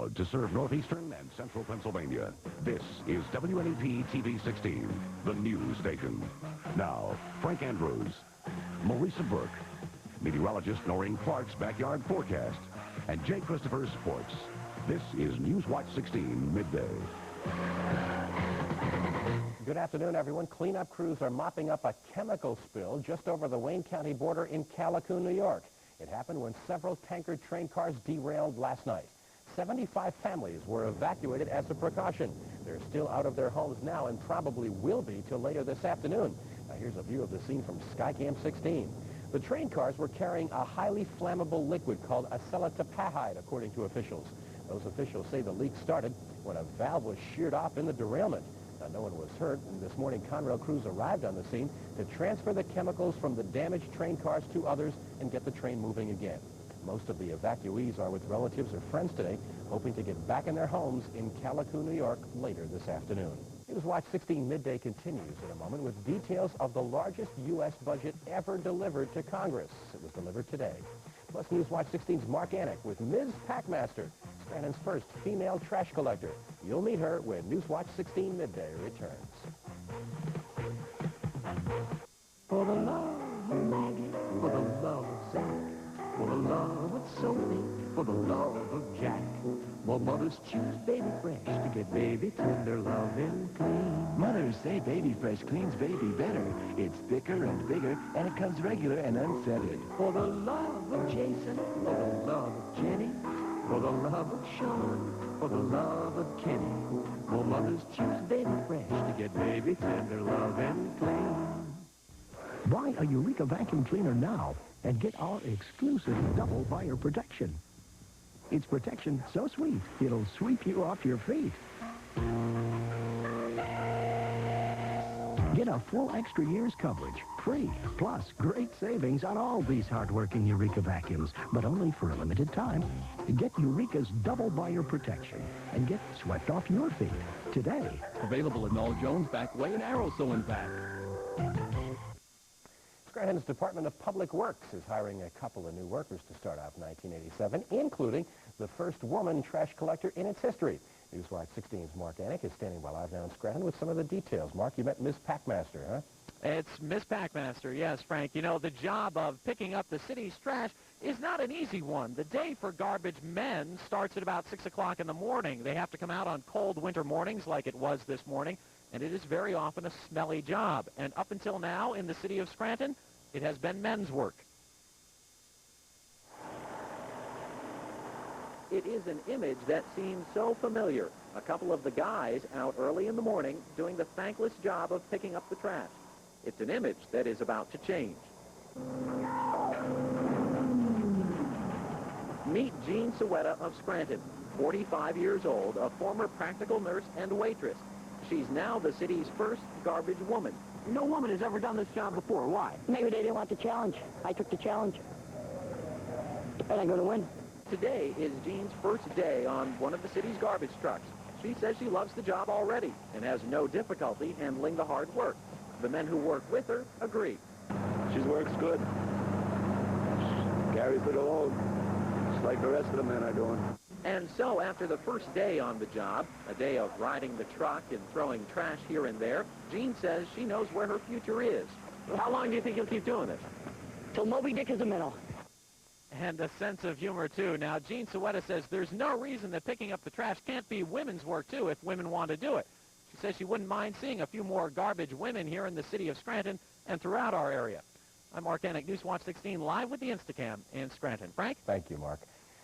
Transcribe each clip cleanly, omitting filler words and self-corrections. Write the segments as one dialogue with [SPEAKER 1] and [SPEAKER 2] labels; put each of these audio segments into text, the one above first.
[SPEAKER 1] Proud to serve northeastern and central Pennsylvania. This is WNEP TV 16, the news station. Now, Frank Andrews, Marisa Burke, meteorologist Noreen Clark's backyard forecast, and Jay Christopher's sports. This is Newswatch 16 Midday.
[SPEAKER 2] Good afternoon, everyone. Cleanup crews are mopping up a chemical spill just over the Wayne County border in Callicoon, New York. It happened when several tanker train cars derailed last night. 75 families were evacuated as a precaution. They're still out of their homes now and probably will be till later this afternoon. Now here's a view of the scene from Skycam 16. The train cars were carrying a highly flammable liquid called acetaldehyde, according to officials. Those officials say the leak started when a valve was sheared off in the derailment. Now, no one was hurt, and this morning Conrail crews arrived on the scene to transfer the chemicals from the damaged train cars to others and get the train moving again. Most of the evacuees are with relatives or friends today, hoping to get back in their homes in Callicoon, New York, later this afternoon. Newswatch 16 Midday continues in a moment with details of the largest U.S. budget ever delivered to Congress. It was delivered today. Plus Newswatch 16's Mark Anik with Ms. Packmaster, Scranton's first female trash collector. You'll meet her when Newswatch 16 Midday returns.
[SPEAKER 3] For the love of Maggie, for the love of Zach, for the love of Sophie, for the love of Jack. Well, mothers choose Baby Fresh to get baby tender, loving, clean.
[SPEAKER 4] Mothers say Baby Fresh cleans baby better. It's thicker and bigger, and it comes regular and unscented.
[SPEAKER 3] For the love of Jason, for the love of Jenny, for the love of Sean, for the love of Kenny. Well, mothers choose Baby Fresh to get baby tender, loving, clean.
[SPEAKER 5] Buy a Eureka vacuum cleaner now and get our exclusive double fire protection. It's protection so sweet, it'll sweep you off your feet. Get a full extra year's coverage, free, plus great savings on all these hard-working Eureka vacuums, but only for a limited time. Get Eureka's double buyer protection and get swept off your feet today.
[SPEAKER 6] Available in Noel Jones, Back Way, and Arrow Sew and Back.
[SPEAKER 2] Scranton's Department of Public Works is hiring a couple of new workers to start off 1987, including the first woman trash collector in its history. Newswatch 16's Mark Anik is standing by live now in Scranton with some of the details. Mark, you met Ms. Packmaster, huh?
[SPEAKER 7] It's Miss Packmaster, yes, Frank. You know, the job of picking up the city's trash is not an easy one. The day for garbage men starts at about 6 o'clock in the morning. They have to come out on cold winter mornings like it was this morning, and it is very often a smelly job. And up until now, in the city of Scranton, it has been men's work. It is an image that seems so familiar. A couple of the guys out early in the morning doing the thankless job of picking up the trash. It's an image that is about to change. Meet Jean Suetta of Scranton, 45 years old, a former practical nurse and waitress. She's now the city's first garbage woman.
[SPEAKER 3] No woman has ever done this job before. Why?
[SPEAKER 8] Maybe they didn't want the challenge. I took the challenge. And I'm going to win.
[SPEAKER 7] Today is Jean's first day on one of the city's garbage trucks. She says she loves the job already and has no difficulty handling the hard work. The men who work with her agree.
[SPEAKER 4] She works good. Carries it alone. Just like the rest of the men are doing.
[SPEAKER 7] And so after the first day on the job, a day of riding the truck and throwing trash here and there, Jean says she knows where her future is.
[SPEAKER 3] How long do you think you'll keep doing this?
[SPEAKER 8] Till Moby Dick is a minnow.
[SPEAKER 7] And a sense of humor, too. Now, Jean Suetta says there's no reason that picking up the trash can't be women's work, too, if women want to do it. She says she wouldn't mind seeing a few more garbage women here in the city of Scranton and throughout our area. I'm Mark Anik, Newswatch 16, live with the Instacam in Scranton. Frank?
[SPEAKER 2] Thank you, Mark.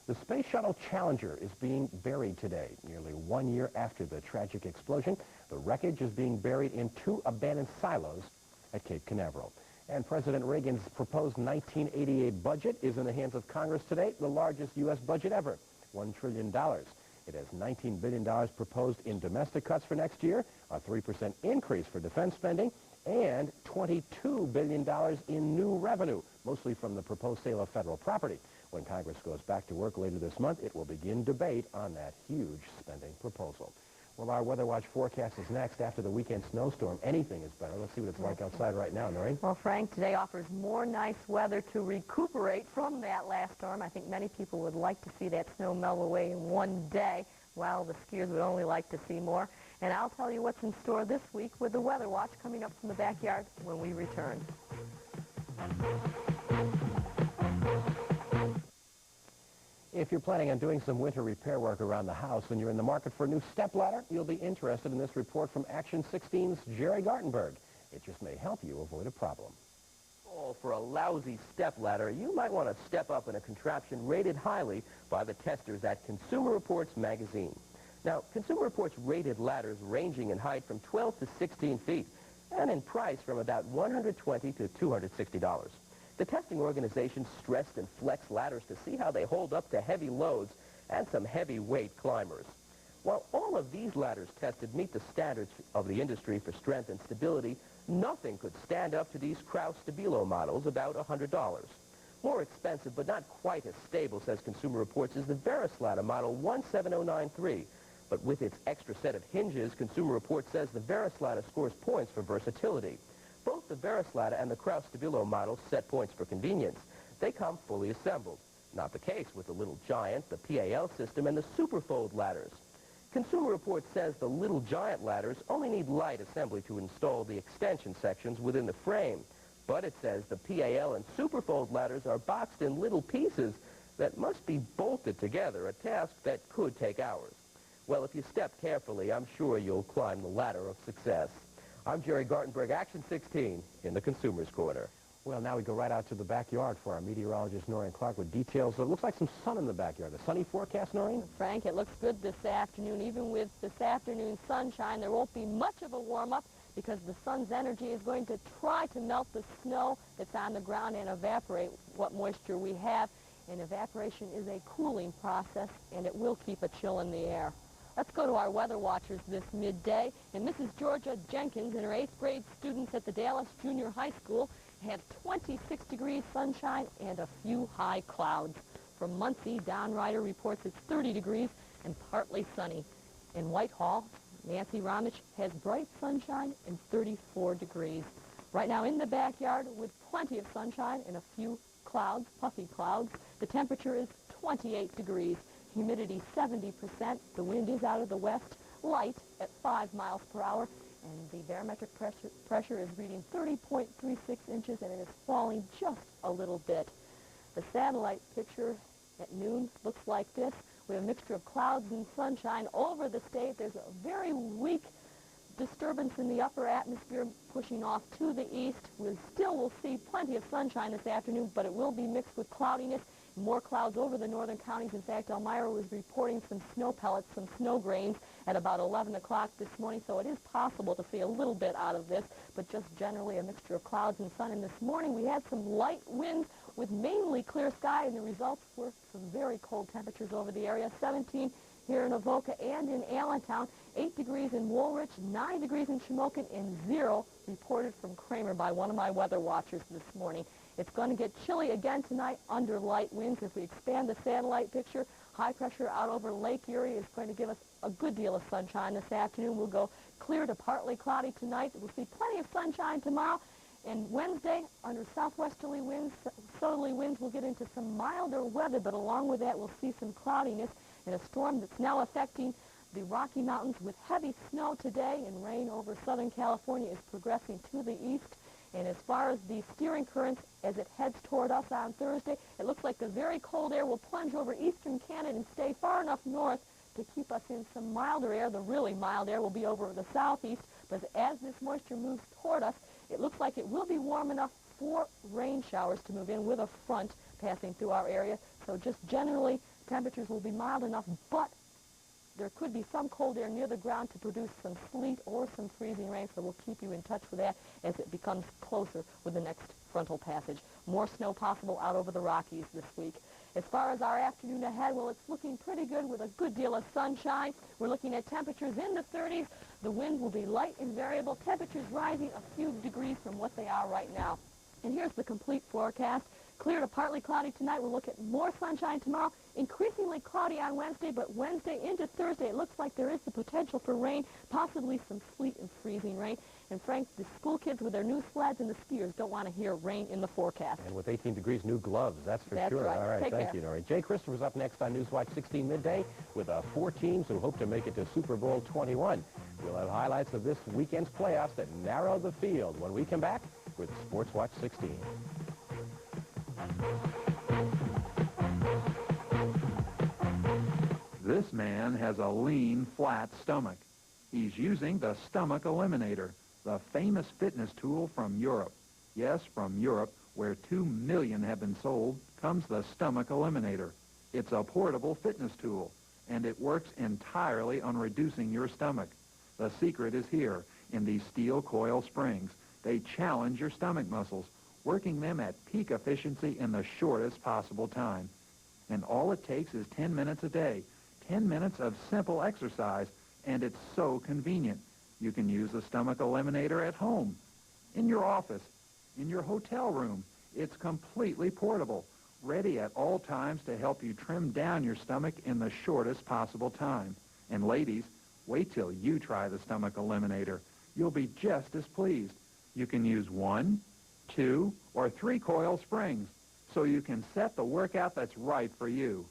[SPEAKER 2] The Space Shuttle Challenger is being buried today. Nearly 1 year after the tragic explosion, the wreckage is being buried in 2 abandoned silos at Cape Canaveral. And President Reagan's proposed 1988 budget is in the hands of Congress today, the largest U.S. budget ever, $1 trillion. It has $19 billion proposed in domestic cuts for next year, a 3% increase for defense spending, and $22 billion in new revenue, mostly from the proposed sale of federal property. When Congress goes back to work later this month, it will begin debate on that huge spending proposal. Well, our Weather Watch forecast is next after the weekend snowstorm. Anything is better. Let's see what it's like outside right now, Noreen.
[SPEAKER 9] Well, Frank, today offers more nice weather to recuperate from that last storm. I think many people would like to see that snow melt away in one day, while the skiers would only like to see more. And I'll tell you what's in store this week with the Weather Watch coming up from the backyard when we return.
[SPEAKER 2] If you're planning on doing some winter repair work around the house and you're in the market for a new stepladder, you'll be interested in this report from Action 16's Jerry Gartenberg. It just may help you avoid a problem.
[SPEAKER 10] Oh, for a lousy stepladder, you might want to step up in a contraption rated highly by the testers at Consumer Reports magazine. Now, Consumer Reports rated ladders ranging in height from 12 to 16 feet and in price from about $120 to $260. The testing organization stressed and flexed ladders to see how they hold up to heavy loads and some heavyweight climbers. While all of these ladders tested meet the standards of the industry for strength and stability, nothing could stand up to these Kraus Stabilo models, about $100. More expensive but not quite as stable, says Consumer Reports, is the Verisladder model 17093. But with its extra set of hinges, Consumer Reports says the Verisladder scores points for versatility. Both the Verisladder and the Kraus Stabilo models set points for convenience. They come fully assembled. Not the case with the Little Giant, the PAL system, and the Superfold ladders. Consumer Reports says the Little Giant ladders only need light assembly to install the extension sections within the frame. But it says the PAL and Superfold ladders are boxed in little pieces that must be bolted together, a task that could take hours. Well, if you step carefully, I'm sure you'll climb the ladder of success. I'm Jerry Gartenberg, Action 16, in the Consumer's Corner.
[SPEAKER 2] Well, now we go right out to the backyard for our meteorologist, Noreen Clark, with details. It looks like some sun in the backyard. A sunny forecast, Noreen?
[SPEAKER 9] Frank, it looks good this afternoon. Even with this afternoon sunshine, there won't be much of a warm-up because the sun's energy is going to try to melt the snow that's on the ground and evaporate what moisture we have. And evaporation is a cooling process, and it will keep a chill in the air. Let's go to our weather watchers this midday. And Mrs. Georgia Jenkins and her 8th grade students at the Dallas Junior High School have 26 degrees sunshine and a few high clouds. From Muncie, Don Ryder reports it's 30 degrees and partly sunny. In Whitehall, Nancy Ramich has bright sunshine and 34 degrees. Right now in the backyard with plenty of sunshine and a few clouds, puffy clouds, the temperature is 28 degrees. Humidity 70%. The wind is out of the west, light at 5 miles per hour, and the barometric pressure is reading 30.36 inches, and it is falling just a little bit. The satellite picture at noon looks like this. We have a mixture of clouds and sunshine over the state. There's a very weak disturbance in the upper atmosphere pushing off to the east. We still will see plenty of sunshine this afternoon, but it will be mixed with cloudiness. More clouds over the northern counties. In fact, Elmira was reporting some snow pellets, some snow grains at about 11 o'clock this morning, so it is possible to see a little bit out of this, but just generally a mixture of clouds and sun. And this morning we had some light winds with mainly clear sky, and the results were some very cold temperatures over the area. 17 here in Avoca and in Allentown, 8 degrees in Woolwich, 9 degrees in Shamokin, and 0 reported from Kramer by one of my weather watchers this morning. It's going to get chilly again tonight under light winds. If we expand the satellite picture, high pressure out over Lake Erie is going to give us a good deal of sunshine this afternoon. We'll go clear to partly cloudy tonight. We'll see plenty of sunshine tomorrow. And Wednesday, under southwesterly winds, southerly winds, we'll get into some milder weather, but along with that, we'll see some cloudiness and a storm that's now affecting the Rocky Mountains with heavy snow today, and rain over Southern California is progressing to the east. And as far as the steering currents, as it heads toward us on Thursday, it looks like the very cold air will plunge over eastern Canada and stay far enough north to keep us in some milder air. The really mild air will be over the southeast, but as this moisture moves toward us, it looks like it will be warm enough for rain showers to move in with a front passing through our area. So just generally, temperatures will be mild enough, but there could be some cold air near the ground to produce some sleet or some freezing rain, so we'll keep you in touch with that as it becomes closer with the next frontal passage. More snow possible out over the Rockies this week. As far as our afternoon ahead, well, it's looking pretty good with a good deal of sunshine. We're looking at temperatures in the 30s. The wind will be light and variable. Temperatures rising a few degrees from what they are right now. And here's the complete forecast. Clear to partly cloudy tonight. We'll look at more sunshine tomorrow increasingly cloudy on Wednesday, but Wednesday into Thursday, it looks like there is the potential for rain, possibly some sleet and freezing rain. And Frank, the school kids with their new sleds and the skiers don't want to hear rain in the forecast.
[SPEAKER 2] And with 18 degrees, new gloves, that's for
[SPEAKER 9] That's
[SPEAKER 2] sure.
[SPEAKER 9] right.
[SPEAKER 2] All right,
[SPEAKER 9] Take
[SPEAKER 2] thank
[SPEAKER 9] care.
[SPEAKER 2] you, Nori. Jay Christopher's up next on Newswatch 16 Midday with 4 teams who hope to make it to Super Bowl 21. We'll have highlights of this weekend's playoffs that narrow the field when we come back with Sports Watch 16.
[SPEAKER 11] This man has a lean, flat stomach. He's using the Stomach Eliminator, the famous fitness tool from Europe. Yes, from Europe, where 2 million have been sold, comes the Stomach Eliminator. It's a portable fitness tool, and it works entirely on reducing your stomach. The secret is here in these steel coil springs. They challenge your stomach muscles, working them at peak efficiency in the shortest possible time. And all it takes is 10 minutes a day, 10 minutes of simple exercise, and it's so convenient. You can use the Stomach Eliminator at home, in your office, in your hotel room. It's completely portable, ready at all times to help you trim down your stomach in the shortest possible time. And ladies, wait till you try the Stomach Eliminator. You'll be just as pleased. You can use 1, 2, or 3 coil springs, so you can set the workout that's right for you.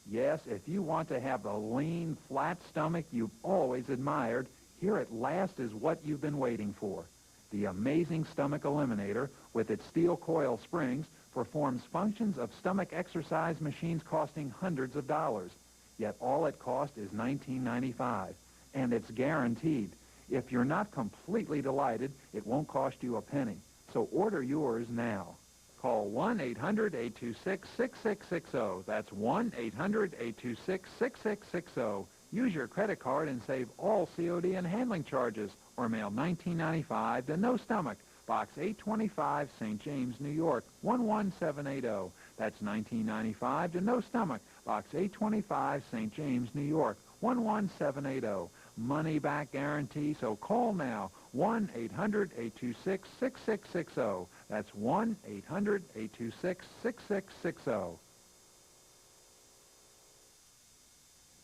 [SPEAKER 11] Yes, if you want to have the lean, flat stomach you've always admired, here at last is what you've been waiting for. The amazing Stomach Eliminator, with its steel coil springs, performs functions of stomach exercise machines costing hundreds of dollars. Yet all it costs is $19.95, and it's guaranteed. If you're not completely delighted, it won't cost you a penny. So order yours now. Call 1-800-826-6660. That's 1-800-826-6660. Use your credit card and save all COD and handling charges, or mail $19.95 to No Stomach, Box 825, St. James, New York, 11780. That's $19.95 to No Stomach, Box 825, St. James, New York, 11780. Money back guarantee, so call now, 1-800-826-6660. That's 1-800-826-6660.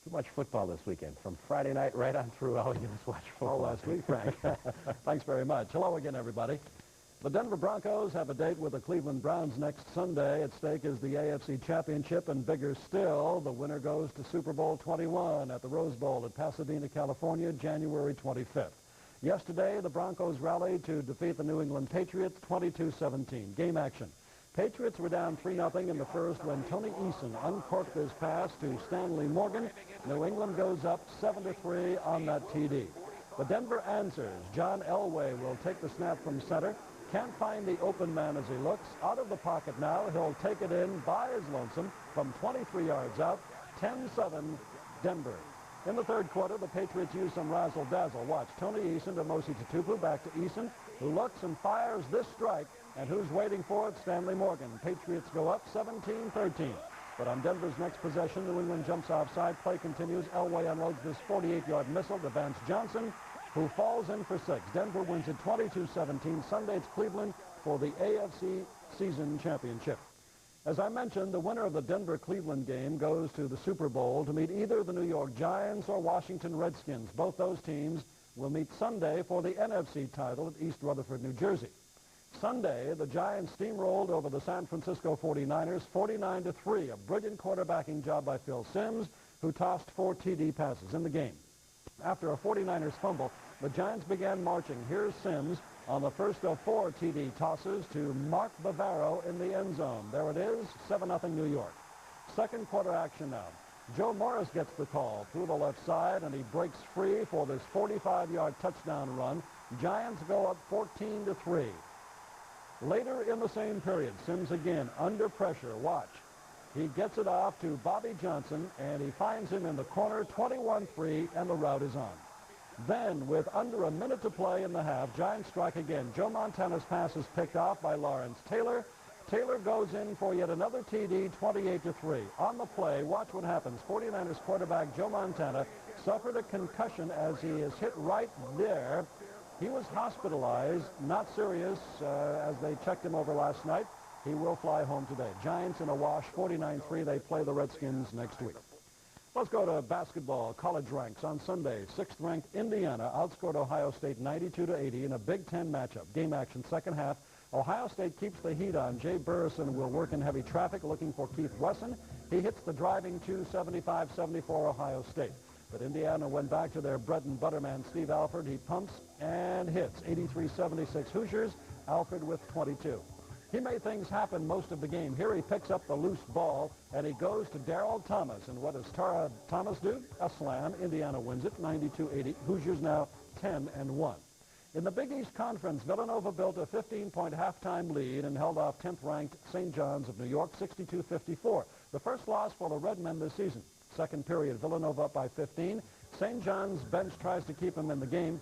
[SPEAKER 2] Too much football this weekend. From Friday night right on through, all you do is watch football last week, Frank. Thanks very much. Hello again, everybody. The Denver Broncos have a date with the Cleveland Browns next Sunday. At stake is the AFC Championship, and bigger still, the winner goes to Super Bowl 21 at the Rose Bowl at Pasadena, California, January 25th. Yesterday, the Broncos rallied to defeat the New England Patriots 22-17. Game action. Patriots were down 3-0 in the first when Tony Eason uncorked his pass to Stanley Morgan. New England goes up 7-3 on that TD. But Denver answers. John Elway will take the snap from center. Can't find the open man as he looks. Out of the pocket now. He'll take it in by his lonesome from 23 yards out. 10-7 Denver. In the third quarter, the Patriots use some razzle-dazzle. Watch Tony Eason to Mosi Tutupu, back to Eason, who looks and fires this strike. And who's waiting for it? Stanley Morgan. Patriots go up 17-13. But on Denver's next possession, New England jumps offside. Play continues. Elway unloads this 48-yard missile to Vance Johnson, who falls in for 6. Denver wins it 22-17. Sunday, it's Cleveland for the AFC season championship. As I mentioned, the winner of the Denver-Cleveland game goes to the Super Bowl to meet either the New York Giants or Washington Redskins. Both those teams will meet Sunday for the NFC title at East Rutherford, New Jersey. Sunday, the Giants steamrolled over the San Francisco 49ers 49-3, a brilliant quarterbacking job by Phil Simms, who tossed 4 TD passes in the game. After a 49ers fumble, the Giants began marching. Here's Simms on the first of 4 TD tosses to Mark Bavaro in the end zone. There it is, 7-0 New York. Second quarter action now. Joe Morris gets the call through the left side, and he breaks free for this 45-yard touchdown run. Giants go up 14-3. Later in the same period, Simms again under pressure. Watch. He gets it off to Bobby Johnson, and he finds him in the corner, 21-3, and the route is on. Then, with under a minute to play in the half, Giants strike again. Joe Montana's pass is picked off by Lawrence Taylor. Taylor goes in for yet another TD, 28-3. On the play, watch what happens. 49ers quarterback Joe Montana suffered a concussion as he is hit right there. He was hospitalized, not serious, as they checked him over last night.
[SPEAKER 12] He will fly home today. Giants in a wash, 49-3. They play the Redskins next week. Let's go to basketball, college ranks on Sunday. 6th-ranked Indiana outscored Ohio State 92-80 in a Big Ten matchup. Game action, second half. Ohio State keeps the heat on. Jay Burrison will work in heavy traffic looking for Keith Wesson. He hits the driving 275-74 Ohio State. But Indiana went back to their bread and butter man, Steve Alford. He pumps and hits 83-76 Hoosiers. Alford with 22. He made things happen most of the game. Here he picks up the loose ball, and he goes to Darryl Thomas. And what does Tara Thomas do? A slam. Indiana wins it, 92-80. Hoosiers now 10-1. In the Big East Conference, Villanova built a 15-point halftime lead and held off 10th-ranked St. John's of New York, 62-54. The first loss for the Redmen this season. Second period, Villanova up by 15. St. John's bench tries to keep him in the game.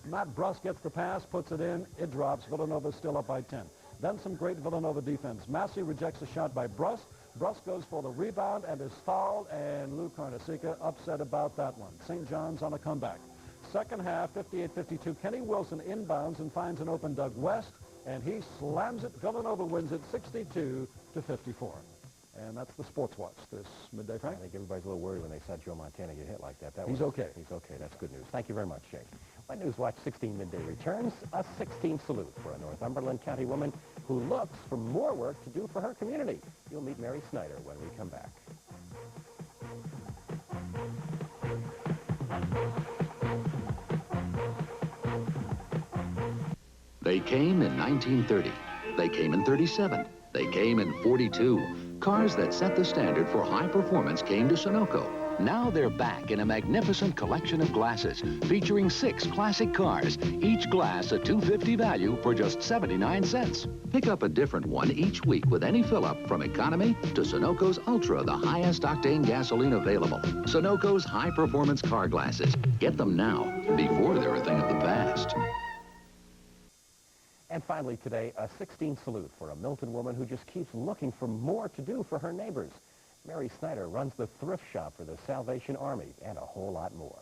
[SPEAKER 12] Matt Bruss gets the pass, puts it in. It drops. Villanova's still up by 10. Then some great Villanova defense. Massey rejects a shot by Bruss. Bruss goes for the rebound and is fouled, and Lou Carnesica upset about that one. St. John's on a comeback. Second half, 58-52. Kenny Wilson inbounds and finds an open Doug West, and he slams it. Villanova wins it 62-54. And that's the Sports Watch this midday, Frank.
[SPEAKER 2] I think everybody's a little worried when they saw Joe Montana get hit like that.
[SPEAKER 12] He's okay.
[SPEAKER 2] He's okay. That's good news. Thank you very much, Jake. When Newswatch 16 Midday returns, a 16 salute for a Northumberland County woman who looks for more work to do for her community. You'll meet Mary Snyder when we come back.
[SPEAKER 13] They came in 1930. They came in 37. They came in 42. Cars that set the standard for high performance came to Sunoco. Now they're back in a magnificent collection of glasses featuring 6 classic cars, each glass a $2.50 value for just 79 cents. Pick up a different one each week with any fill-up from economy to Sunoco's Ultra, the highest octane gasoline available. Sunoco's high-performance car glasses. Get them now before they're a thing of the past.
[SPEAKER 2] And finally today, a 16 salute for a Milton woman who just keeps looking for more to do for her neighbors. Mary Snyder runs the thrift shop for the Salvation Army and a whole lot more.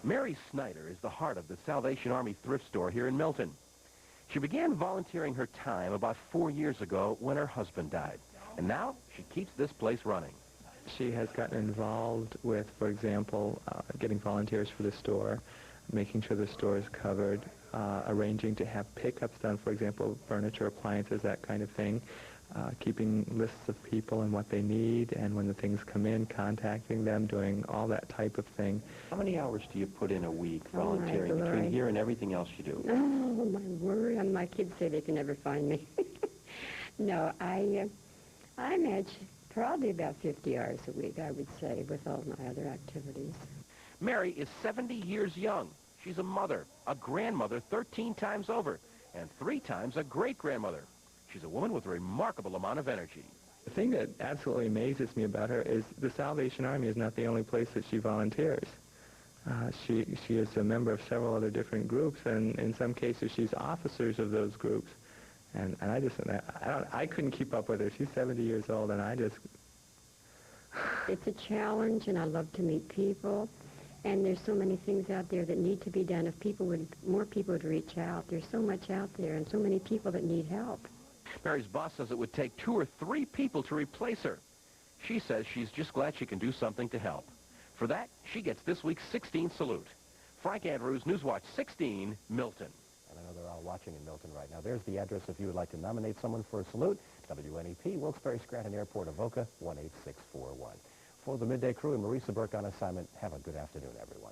[SPEAKER 10] Mary Snyder is the heart of the Salvation Army thrift store here in Milton. She began volunteering her time about 4 years ago when her husband died. And now she keeps this place running.
[SPEAKER 14] She has gotten involved with, for example, getting volunteers for the store, making sure the store is covered, arranging to have pickups done, for example, furniture, appliances, that kind of thing, keeping lists of people and what they need, and when the things come in, contacting them, doing all that type of thing.
[SPEAKER 10] How many hours do you put in a week volunteering between here and everything else you do?
[SPEAKER 8] Oh, my word. And my kids say they can never find me. No, I imagine probably about 50 hours a week, I would say, with all my other activities.
[SPEAKER 10] Mary is 70 years young. She's a mother, a grandmother 13 times over, and 3 times a great-grandmother. She's a woman with a remarkable amount of energy.
[SPEAKER 14] The thing that absolutely amazes me about her is the Salvation Army is not the only place that she volunteers. She is a member of several other different groups, and in some cases she's officers of those groups. And I couldn't keep up with her. She's 70 years old, and I just...
[SPEAKER 8] It's a challenge, and I love to meet people. And there's so many things out there that need to be done. If more people would reach out. There's so much out there and so many people that need help.
[SPEAKER 10] Mary's boss says it would take 2 or 3 people to replace her. She says she's just glad she can do something to help. For that, she gets this week's 16 salute. Frank Andrews, Newswatch 16, Milton.
[SPEAKER 2] And I know they're all watching in Milton right now. There's the address if you would like to nominate someone for a salute. WNEP, Wilkes-Barre, Scranton Airport, Avoca, 18641. For the Midday Crew and Marisa Burke on assignment, have a good afternoon, everyone.